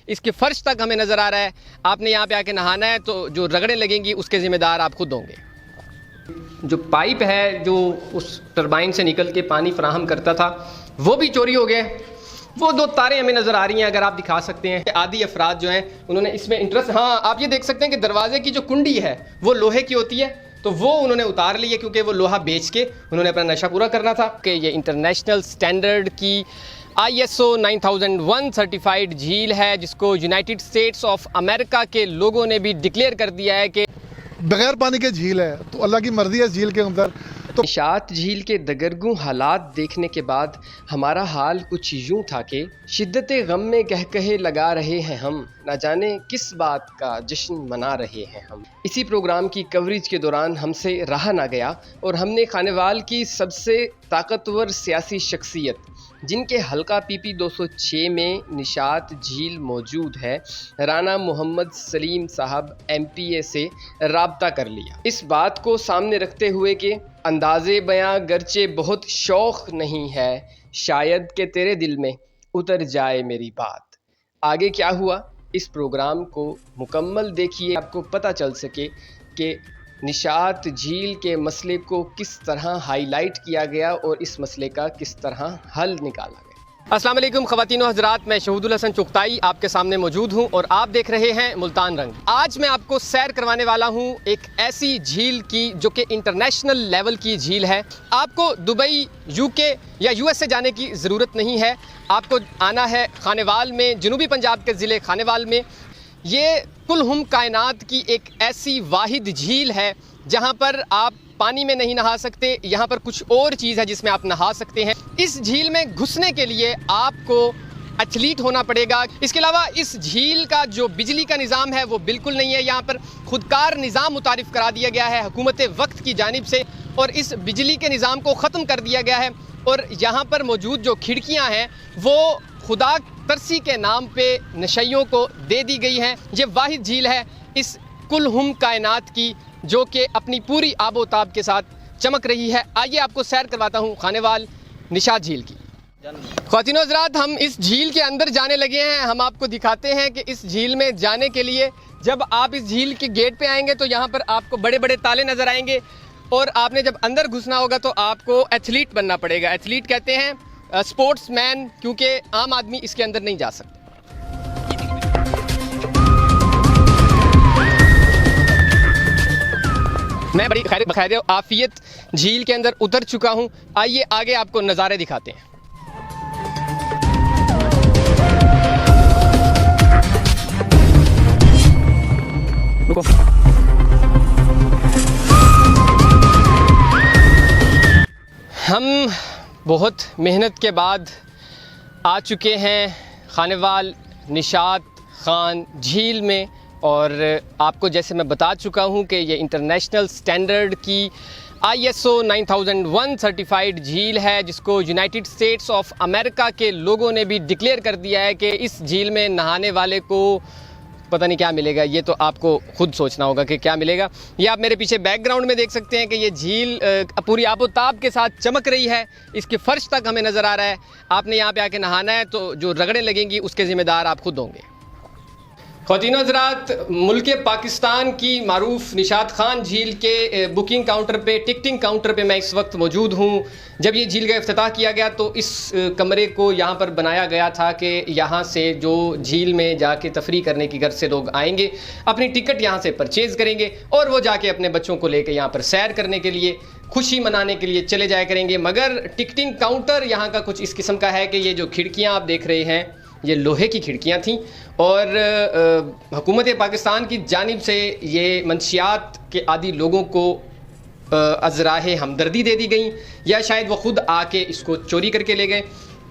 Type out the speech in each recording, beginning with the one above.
इसके फर्श तक हमें नज़र आ रहा है। आपने यहाँ पे आके नहाना है तो जो रगड़े लगेंगी उसके ज़िम्मेदार आप खुद होंगे। जो पाइप है जो उस टरबाइन से निकल के पानी फराहम करता था वो भी चोरी हो गए। वो दो तारें हमें नज़र आ रही हैं, अगर आप दिखा सकते हैं। आदि अफराद जो हैं उन्होंने इसमें इंटरेस्ट, हाँ आप ये देख सकते हैं कि दरवाजे की जो कुंडी है वो लोहे की होती है, तो वो उन्होंने उतार ली है क्योंकि वो लोहा बेच के उन्होंने अपना नशा पूरा करना था। कि ये इंटरनेशनल स्टैंडर्ड की ISO 9001 सर्टिफाइड झील है, जिसको यूनाइटेड स्टेट्स ऑफ अमेरिका के लोगों ने भी डिक्लेयर कर दिया है कि बगैर पानी के झील है, तो अल्लाह की मर्जी है झील के अंदर। तो निशात झील के दगरगू हालात देखने के बाद हमारा हाल कुछ यूं था कि शिद्दत गम में कहकहे लगा रहे हैं हम, ना जाने किस बात का जश्न मना रहे हैं हम। इसी प्रोग्राम की कवरेज के दौरान हमसे रहा ना गया और हमने खानेवाल की सबसे ताकतवर सियासी शख्सियत, जिनके हल्का PP 206 में निशात झील मौजूद है, राना मोहम्मद सलीम साहब MPA से राब्ता कर लिया। इस बात को सामने रखते हुए कि अंदाज़े बयां गर्चे बहुत शौक़ नहीं है, शायद के तेरे दिल में उतर जाए मेरी बात। आगे क्या हुआ इस प्रोग्राम को मुकम्मल देखिए, आपको पता चल सके कि निशात झील के मसले को किस तरह हाईलाइट किया गया और इस मसले का किस तरह हल निकाला गया। अस्सलाम वालेकुम ख़वातीन व हज़रात, मैं शहूदुल हसन चुगताई आपके सामने मौजूद हूँ और आप देख रहे हैं मुल्तान रंग। आज मैं आपको सैर करवाने वाला हूँ एक ऐसी झील की जो कि इंटरनेशनल लेवल की झील है। आपको दुबई, UK या US से जाने की ज़रूरत नहीं है, आपको आना है खानेवाल में, जनूबी पंजाब के ज़िले खानेवाल में। ये कुल कायनात की एक ऐसी वाहिद झील है जहाँ पर आप पानी में नहीं नहा सकते, यहाँ पर कुछ और चीज़ है जिसमें आप नहा सकते हैं। इस झील में घुसने के लिए आपको एथलीट होना पड़ेगा। इसके अलावा इस झील का जो बिजली का निज़ाम है वो बिल्कुल नहीं है, यहाँ पर खुदकार निज़ाम मुतारिफ़ करा दिया गया है हुकूमत वक्त की जानिब से और इस बिजली के निज़ाम को ख़त्म कर दिया गया है। और यहाँ पर मौजूद जो खिड़कियाँ हैं वो खुदा तरसी के नाम पे नशइयों को दे दी गई हैं। ये वाहिद झील है इस कुल कायनात की जो कि अपनी पूरी आबोताब के साथ चमक रही है। आइए आपको सैर करवाता हूँ खानेवाल निशात झील की। ख़वातीन व हज़रात, हम इस झील के अंदर जाने लगे हैं। हम आपको दिखाते हैं कि इस झील में जाने के लिए जब आप इस झील के गेट पे आएंगे तो यहाँ पर आपको बड़े बड़े ताले नज़र आएंगे और आपने जब अंदर घुसना होगा तो आपको एथलीट बनना पड़ेगा। एथलीट कहते हैं स्पोर्ट्समैन, क्योंकि आम आदमी इसके अंदर नहीं जा सकता। मैं बड़ी खैर आफियत झील के अंदर उतर चुका हूँ। आइए आगे आपको नज़ारे दिखाते हैं। रुको। हम बहुत मेहनत के बाद आ चुके हैं खानेवाल निशात खान झील में और आपको जैसे मैं बता चुका हूँ कि ये इंटरनेशनल स्टैंडर्ड की ISO 9001 सर्टिफाइड झील है, जिसको यूनाइटेड स्टेट्स ऑफ अमेरिका के लोगों ने भी डिक्लेयर कर दिया है कि इस झील में नहाने वाले को पता नहीं क्या मिलेगा। ये तो आपको खुद सोचना होगा कि क्या मिलेगा। ये आप मेरे पीछे बैकग्राउंड में देख सकते हैं कि ये झील पूरी आबोताब के साथ चमक रही है। इसके फर्श तक हमें नज़र आ रहा है। आपने यहाँ पे आके नहाना है तो जो रगड़े लगेंगी उसके ज़िम्मेदार आप खुद होंगे। ख़वातीन व हज़रात, मुल्क पाकिस्तान की मारूफ निशात खान झील के बुकिंग काउंटर पे, टिकटिंग काउंटर पे मैं इस वक्त मौजूद हूँ। जब ये झील का इफ्तिताह किया गया तो इस कमरे को यहाँ पर बनाया गया था कि यहाँ से जो झील में जाके तफरी करने की गर्ज से लोग आएंगे, अपनी टिकट यहाँ से परचेज़ करेंगे और वो जाके अपने बच्चों को लेकर यहाँ पर सैर करने के लिए, खुशी मनाने के लिए चले जाया करेंगे। मगर टिकटिंग काउंटर यहाँ का कुछ इस किस्म का है कि ये जो खिड़कियाँ आप देख रहे हैं ये लोहे की खिड़कियाँ थीं और हुकूमत पाकिस्तान की जानिब से ये मंशियात के आदि लोगों को अज़राहे हमदर्दी दे दी गई या शायद वो ख़ुद आके इसको चोरी करके ले गए।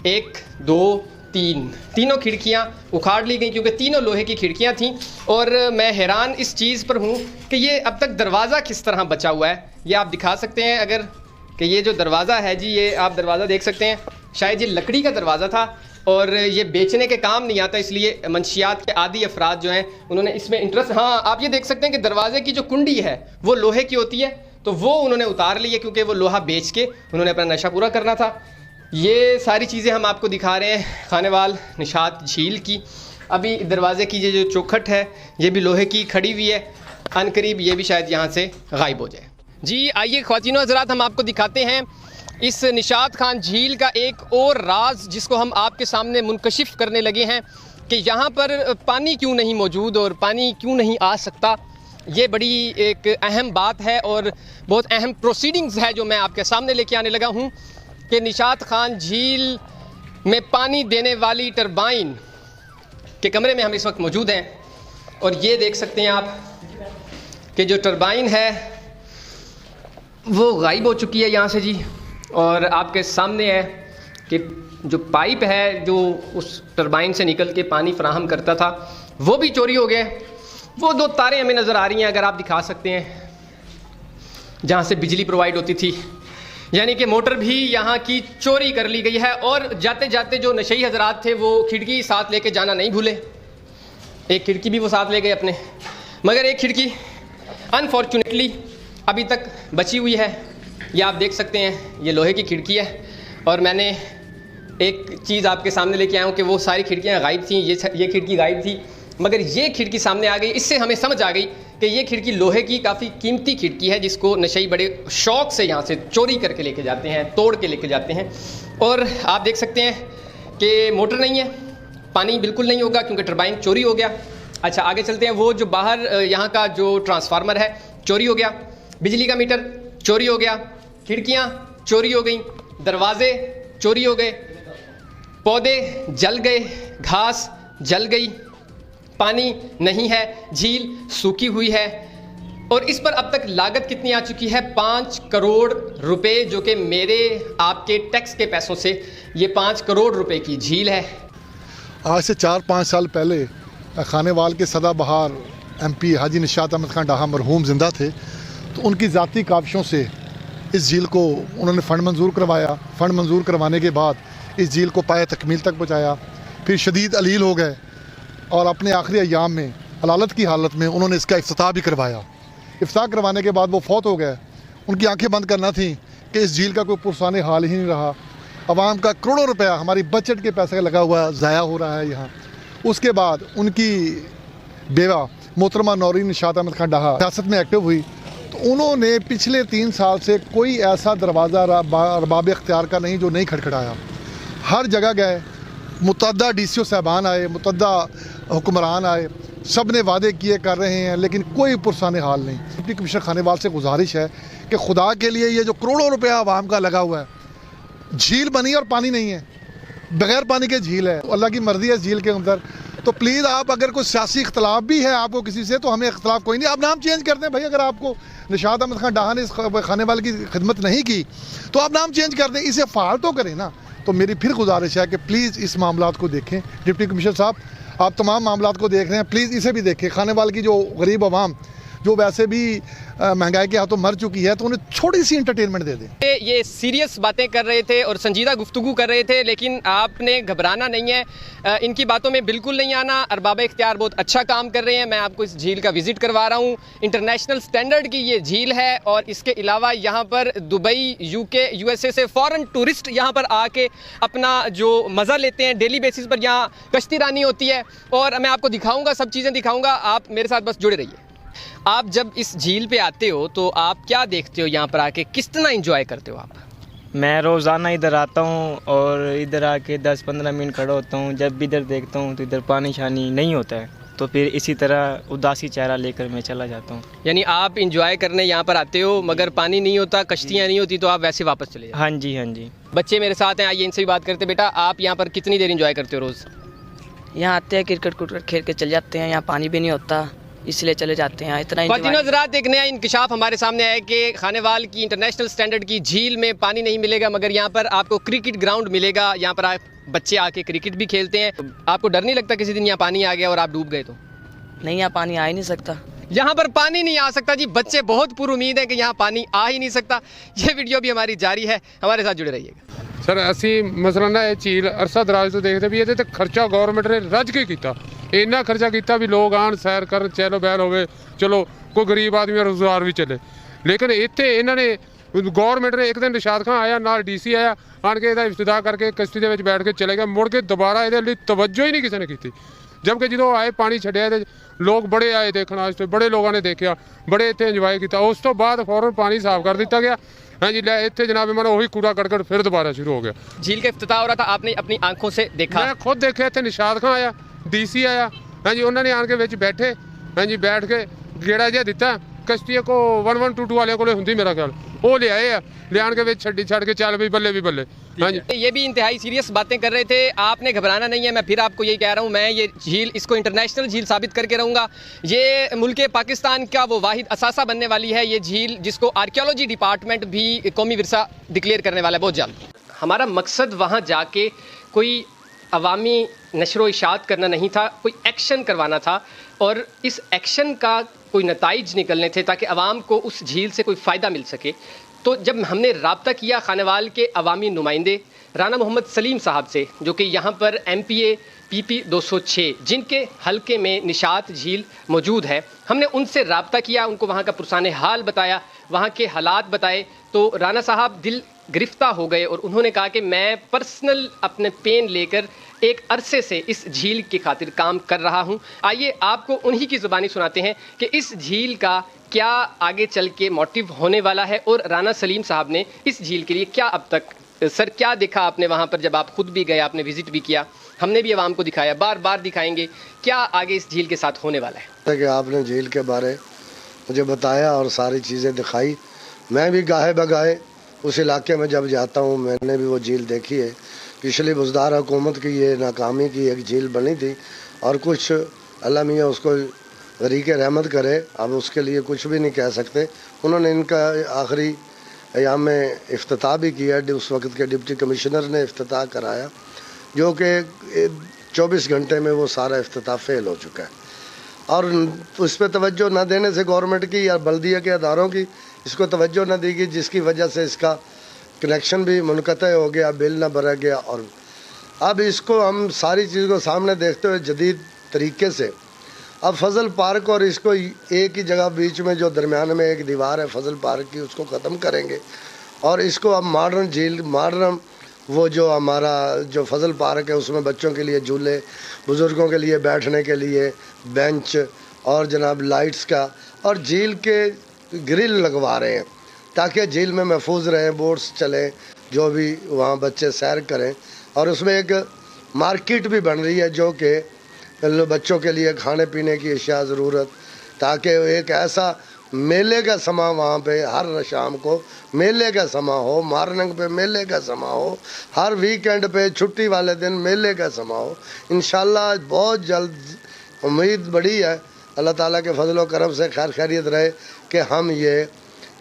1, 2, 3 तीनों खिड़कियाँ उखाड़ ली गई क्योंकि तीनों लोहे की खिड़कियाँ थीं। और मैं हैरान इस चीज़ पर हूँ कि ये अब तक दरवाज़ा किस तरह बचा हुआ है। ये आप दिखा सकते हैं अगर कि ये जो दरवाज़ा है जी, ये आप दरवाज़ा देख सकते हैं। शायद ये लकड़ी का दरवाज़ा था और ये बेचने के काम नहीं आता, इसलिए मंशियात के आदि अफराद जो हैं उन्होंने इसमें इंटरेस्ट, हाँ आप ये देख सकते हैं कि दरवाजे की जो कुंडी है वो लोहे की होती है, तो वो उन्होंने उतार ली है क्योंकि वो लोहा बेच के उन्होंने अपना नशा पूरा करना था। ये सारी चीज़ें हम आपको दिखा रहे हैं खानेवाल निशात झील की अभी दरवाजे की ये जो चौखट है ये भी लोहे की खड़ी हुई है, अनकरीब ये भी शायद यहाँ से गायब हो जाए। जी आइए ख्वातीनो हज़रात, हम आपको दिखाते हैं इस निशात खान झील का एक और राज जिसको हम आपके सामने मुनकशिफ करने लगे हैं कि यहाँ पर पानी क्यों नहीं मौजूद और पानी क्यों नहीं आ सकता। ये बड़ी एक अहम बात है और बहुत अहम प्रोसीडिंग्स है जो मैं आपके सामने लेके आने लगा हूँ कि निशात खान झील में पानी देने वाली टरबाइन के कमरे में हम इस वक्त मौजूद हैं और ये देख सकते हैं आप कि जो टरबाइन है वो गायब हो चुकी है यहाँ से जी, और आपके सामने है कि जो पाइप है जो उस टरबाइन से निकल के पानी फराहम करता था वो भी चोरी हो गया। वो दो तारें हमें नज़र आ रही हैं, अगर आप दिखा सकते हैं, जहाँ से बिजली प्रोवाइड होती थी, यानी कि मोटर भी यहाँ की चोरी कर ली गई है। और जाते जाते जो नशई हजरात थे वो खिड़की साथ लेके जाना नहीं भूले, एक खिड़की भी वो साथ ले गए अपने, मगर एक खिड़की अनफॉर्चुनेटली अभी तक बची हुई है। ये आप देख सकते हैं, ये लोहे की खिड़की है और मैंने एक चीज़ आपके सामने लेके आया हूँ कि वो सारी खिड़कियाँ गायब थी, ये खिड़की गायब थी, मगर ये खिड़की सामने आ गई। इससे हमें समझ आ गई कि ये खिड़की लोहे की काफ़ी कीमती खिड़की है जिसको नशई बड़े शौक़ से यहाँ से चोरी करके लेके जाते हैं, तोड़ के लेके जाते हैं। और आप देख सकते हैं कि मोटर नहीं है, पानी बिल्कुल नहीं होगा क्योंकि टरबाइन चोरी हो गया। अच्छा आगे चलते हैं, वो जो बाहर यहाँ का जो ट्रांसफार्मर है चोरी हो गया, बिजली का मीटर चोरी हो गया, खिड़कियाँ चोरी हो गई, दरवाजे चोरी हो गए, पौधे जल गए, घास जल गई, पानी नहीं है, झील सूखी हुई है। और इस पर अब तक लागत कितनी आ चुकी है? 5 करोड़ रुपए, जो कि मेरे आपके टैक्स के पैसों से ये 5 करोड़ रुपए की झील है। आज से 4-5 साल पहले खानेवाल के सदाबहार MP हाजी निशात अहमद खान डाहा मरहूम ज़िंदा थे, तो उनकी ज़ाती काविशों से इस झील को उन्होंने फ़ंड मंजूर करवाया। फ़ंड मंजूर करवाने के बाद इस झील को पाए तकमील तक पहुँचाया। फिर शदीद अलील हो गए और अपने आखिरी अयाम में अलालत की हालत में उन्होंने इसका इफ्तिताह भी करवाया। इफ्तिताह करवाने के बाद वो फौत हो गए। उनकी आंखें बंद करना थी कि इस झील का कोई पुरसाने हाल ही नहीं रहा। अवाम का करोड़ों रुपया हमारी बजट के पैसे लगा हुआ ज़ाया हो रहा है यहाँ। उसके बाद उनकी बेवा मोहतरमा नौरीन निशात अहमद खान डाहा सियासत में एक्टिव हुई, तो उन्होंने पिछले 3 साल से कोई ऐसा दरवाज़ा अरबाब इख्तियार का नहीं जो नहीं खटखटाया। हर जगह गए, मुतअद्दा DCO साहबान आए, मुतअद्दा हुक्मरान आए, सब ने वादे किए कर रहे हैं, लेकिन कोई पुरसाने हाल नहीं। डिप्टी कमिश्नर खानेवाल से गुजारिश है कि खुदा के लिए ये जो करोड़ों रुपया आवाम का लगा हुआ है, झील बनी और पानी नहीं है, बगैर पानी के झील है, अल्लाह की मर्ज़ी है इस झील के अंदर। तो प्लीज़ आप अगर कोई सियासी इख्तलाफ भी है आपको किसी से, तो हमें इख्तलाफ कोई नहीं, आप नाम चेंज कर दें भाई। अगर आपको निशात अहमद खान डाहा ने इस खानेवाल की खिदमत नहीं की तो आप नाम चेंज कर दें, इसे फ़ाल तो करें ना। तो मेरी फिर गुजारिश है कि प्लीज़ इस मामलात को देखें। डिप्टी कमिश्नर साहब, आप तमाम मामलात को देख रहे हैं, प्लीज़ इसे भी देखें। खानेवाल की जो गरीब आवाम जो वैसे भी महंगाई के हाथों मर चुकी है, तो उन्हें थोड़ी सी इंटरटेनमेंट दे दें। ये सीरियस बातें कर रहे थे और संजीदा गुफ्तगू कर रहे थे, लेकिन आपने घबराना नहीं है, इनकी बातों में बिल्कुल नहीं आना। अरबाब इख्तियार बहुत अच्छा काम कर रहे हैं। मैं आपको इस झील का विज़िट करवा रहा हूँ। इंटरनेशनल स्टैंडर्ड की ये झील है और इसके अलावा यहाँ पर दुबई, UK, USA से फ़ॉरेन टूरिस्ट यहाँ पर आके अपना जो मज़ा लेते हैं, डेली बेसिस पर यहाँ कश्ती रानी होती है और मैं आपको दिखाऊँगा, सब चीज़ें दिखाऊँगा। आप मेरे साथ बस जुड़े रहिए। आप जब इस झील पे आते हो तो आप क्या देखते हो यहाँ पर आके, किस तरह एंजॉय करते हो आप? मैं रोज़ाना इधर आता हूँ और इधर आके 10-15 मिनट खड़ा होता हूँ। जब भी इधर देखता हूँ तो इधर पानी शानी नहीं होता है, तो फिर इसी तरह उदासी चेहरा लेकर मैं चला जाता हूँ। यानी आप इंजॉय करने यहाँ पर आते हो, मगर पानी नहीं होता, कश्तियाँ नहीं होती, तो आप वैसे वापस चले जाते? हाँ जी, हाँ जी। बच्चे मेरे साथ हैं, आइए इनसे भी बात करते। बेटा, आप यहाँ पर कितनी देर इंजॉय करते हो रोज़? यहाँ आते हैं, क्रिकेट खेल के चले जाते हैं। यहाँ पानी भी नहीं होता, इसलिए चले जाते हैं। इतना ख्वातीनो हज़रात, एक नया इंकशाफ हमारे सामने आया कि खानेवाल की इंटरनेशनल स्टैंडर्ड की झील में पानी नहीं मिलेगा, मगर यहाँ पर आपको क्रिकेट ग्राउंड मिलेगा। यहाँ पर बच्चे आके क्रिकेट भी खेलते हैं। आपको डर नहीं लगता किसी दिन यहाँ पानी आ गया और आप डूब गए तो? नहीं, यहाँ पानी आ ही नहीं सकता। यहाँ पर पानी नहीं आ सकता जी। बच्चे बहुत पुरुमीद है कि यहाँ पानी आ ही नहीं सकता। ये वीडियो भी हमारी जारी है, हमारे साथ जुड़े रहिएगा। सर ਅਸੀਂ ਮਸਲਾ ਨਾ ਇਹ ਝੀਲ ਅਰਸਾ ਦਰਾਜ ਤੋਂ ਦੇਖਦੇ ਵੀ ਇਹਦੇ ਤੇ ਖਰਚਾ ਗਵਰਨਮੈਂਟ ਨੇ ਰੱਜ ਕੇ ਕੀਤਾ। ਇੰਨਾ ਖਰਚਾ ਕੀਤਾ ਵੀ ਲੋਕ ਆਣ ਸੈਰ ਕਰਨ, ਚਹਿਲ ਪਹਿਲ ਹੋਵੇ, ਚਲੋ ਕੋਈ ਗਰੀਬ ਆਦਮੀ ਦਾ ਰੁਜ਼ਗਾਰ ਵੀ ਚੱਲੇ। ਲੇਕਿਨ ਇੱਥੇ ਇਹਨਾਂ ਨੇ ਗਵਰਨਮੈਂਟ ਨੇ ਇੱਕ ਦਿਨ ਨਿਸ਼ਾਤ ਖਾਨ ਆਇਆ, ਨਾਲ DC ਆਇਆ, ਆਣ ਕੇ ਇਹਦਾ ਇਫਤਿਤਾਹ ਕਰਕੇ ਕਿਸ਼ਤੀ ਦੇ ਵਿੱਚ ਬੈਠ ਕੇ ਚਲੇ ਗਿਆ। ਮੁੜ ਕੇ ਦੁਬਾਰਾ ਇਹਦੇ ਲਈ ਤਵੱਜੋ ਹੀ ਨਹੀਂ ਕਿਸੇ ਨੇ ਕੀਤੀ। जबकि जो आए पानी छड्डिया ते लोग बड़े आए देखने वास्ते, बड़े लोगों ने देखा, बड़े इत्थे इंजॉय किया। उस तो बाद फौरन पानी साफ कर दिता गया। हाँ जी, इत्थे जनाब मैंने वही कूड़ा करकट फिर दोबारा शुरू हो गया। झील का इफ्तिताह हो रहा था, आपने अपनी आंखों से देखा? मैं खुद देखा, इत्थे निशाद खां आया, DC आया, हाँ जी, उन्होंने आन के विच बैठे, हाँ जी, बैठ के गेड़ा जिहा दिता। कश्ती को 1122 वाले को होंगी मेरा ख्याल, वो ले आए ले आन के विच छड़ के चल भी बल्ले भी बल्ले। हाँ जी, ये भी इंतहाई सीरियस बातें कर रहे थे। आपने घबराना नहीं है, मैं फिर आपको यही कह रहा हूँ, मैं ये झील इसको इंटरनेशनल झील साबित करके रहूँगा। ये मुल्क पाकिस्तान का वो वाहिद असासा बनने वाली है ये झील, जिसको आर्कियोलॉजी डिपार्टमेंट भी कौमी विरसा डिक्लेयर करने वाला है बहुत जल्द। हमारा मकसद वहाँ जाके कोई अवामी नशरो इशात करना नहीं था, कोई एक्शन करवाना था और इस एक्शन का कोई नताइज निकलने थे ताकि आवाम को उस झील से कोई फ़ायदा मिल सके। तो जब हमने रब्ता किया खानेवाल के अवामी नुमाइंदे राना मोहम्मद सलीम साहब से, जो कि यहाँ पर MPA PP 206 जिनके हलके में निशात झील मौजूद है, हमने उनसे रब्ता किया, उनको वहाँ का पुरसाने हाल बताया, वहाँ के हालात बताए। तो राना साहब दिल गिरफ्ता हो गए और उन्होंने कहा कि मैं पर्सनल अपने पेन लेकर एक अरसे से इस झील की खातिर काम कर रहा हूं। आइए आपको उन्हीं की ज़ुबानी सुनाते हैं कि इस झील का क्या आगे चल के मोटिव होने वाला है और राना सलीम साहब ने इस झील के लिए क्या अब तक, सर क्या देखा आपने वहाँ पर जब आप खुद भी गए, आपने विजिट भी किया, हमने भी आवाम को दिखाया, बार बार दिखाएंगे, क्या आगे इस झील के साथ होने वाला है? कि आपने झील के बारे मुझे बताया और सारी चीज़ें दिखाई। मैं भी गाहे बगाहे उस इलाके में जब जाता हूँ, मैंने भी वो झील देखी है। पिछली बुज़दार हुकूमत की ये नाकामी की एक झील बनी थी और कुछ अल्लाह मियाँ उसको गरीक़ रहमत करे, अब उसके लिए कुछ भी नहीं कह सकते। उन्होंने इनका आखिरी अयाम में इफ्तिताह भी किया, उस वक्त के डिप्टी कमिश्नर ने इफ्तिताह कराया, जो कि 24 घंटे में वो सारा इफ्तिताह फेल हो चुका है। और उस पर तवज्जो न देने से गवर्नमेंट की या बल्दिया के अदारों की इसको तवज्जो न दी गई, जिसकी वजह से इसका कनेक्शन भी मुनक़ता हो गया, बिल न भरा गया। और अब इसको हम सारी चीज़ को सामने देखते हुए जदीद तरीके से अब फजल पार्क और इसको एक ही जगह बीच में जो दरमियान में एक दीवार है फजल पार्क की, उसको ख़त्म करेंगे और इसको अब मॉडर्न झील, मॉडर्न वो जो हमारा जो फजल पार्क है उसमें बच्चों के लिए झूले, बुज़ुर्गों के लिए बैठने के लिए बेंच और जनाब लाइट्स का, और झील के ग्रिल लगवा रहे हैं ताकि झील में महफूज रहें, बोट्स चलें, जो भी वहाँ बच्चे सैर करें। और उसमें एक मार्केट भी बन रही है जो कि बच्चों के लिए खाने पीने की अशिया ज़रूरत, ताकि एक ऐसा मेले का समा वहाँ पे हर शाम को मेले का समा हो, मॉर्निंग पे मेले का समा हो, हर वीकेंड पे छुट्टी वाले दिन मेले का समा हो। इंशाल्लाह बहुत जल्द उम्मीद बड़ी है, अल्लाह ताला के फजल व करम से खैर खैरियत रहे कि हम ये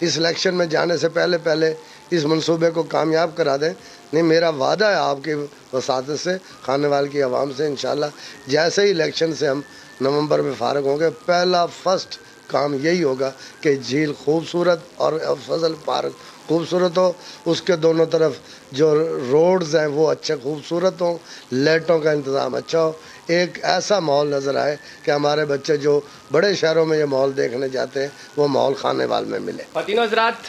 इस इलेक्शन में जाने से पहले इस मंसूबे को कामयाब करा दें। नहीं, मेरा वादा है आपकी वसातत से, खानेवाल की आवाम से, इंशाल्लाह जैसे ही इलेक्शन से हम नवंबर में फ़ारग होंगे, पहला फर्स्ट काम यही होगा कि झील खूबसूरत और फजल पार्क खूबसूरत हो, उसके दोनों तरफ जो रोड्स हैं वो अच्छे खूबसूरत हों, लाइटों का इंतज़ाम अच्छा हो, एक ऐसा माहौल नज़र आए कि हमारे बच्चे जो बड़े शहरों में ये माहौल देखने जाते हैं वो माहौल खानेवाल में मिले। ख़वातीन हज़रात,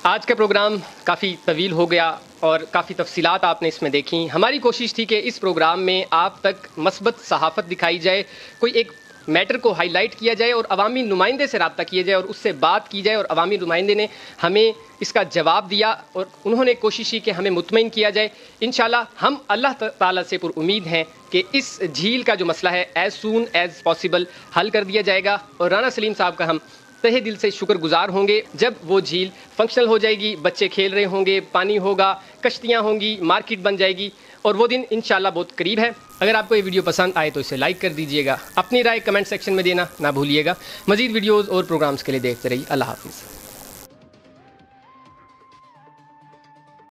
आज का प्रोग्राम काफ़ी तवील हो गया और काफ़ी तफसीलात आपने इसमें देखी। हमारी कोशिश थी कि इस प्रोग्राम में आप तक मस्बत सहाफ़त दिखाई जाए, कोई एक मैटर को हाईलाइट किया जाए और अवामी नुमाइंदे से रब्ता किया जाए और उससे बात की जाए, और अवामी नुमाइंदे ने हमें इसका जवाब दिया और उन्होंने कोशिश की कि हमें मुतमईन किया जाए। इंशाल्लाह हम अल्लाह ताला से पुर उम्मीद हैं कि इस झील का जो मसला है एज़ सून एज़ पॉसिबल हल कर दिया जाएगा और राना सलीम साहब का हम तहे दिल से शुक्रगुजार होंगे जब वो झील फंक्शनल हो जाएगी, बच्चे खेल रहे होंगे, पानी होगा, कश्तियाँ होंगी, मार्केट बन जाएगी और वो दिन इंशाल्लाह बहुत करीब है। अगर आपको ये वीडियो पसंद आए तो इसे लाइक कर दीजिएगा, अपनी राय कमेंट सेक्शन में देना ना भूलिएगा। मज़ीद वीडियोज़ और प्रोग्राम्स के लिए देखते रहिए। अल्लाह हाफ़िज़।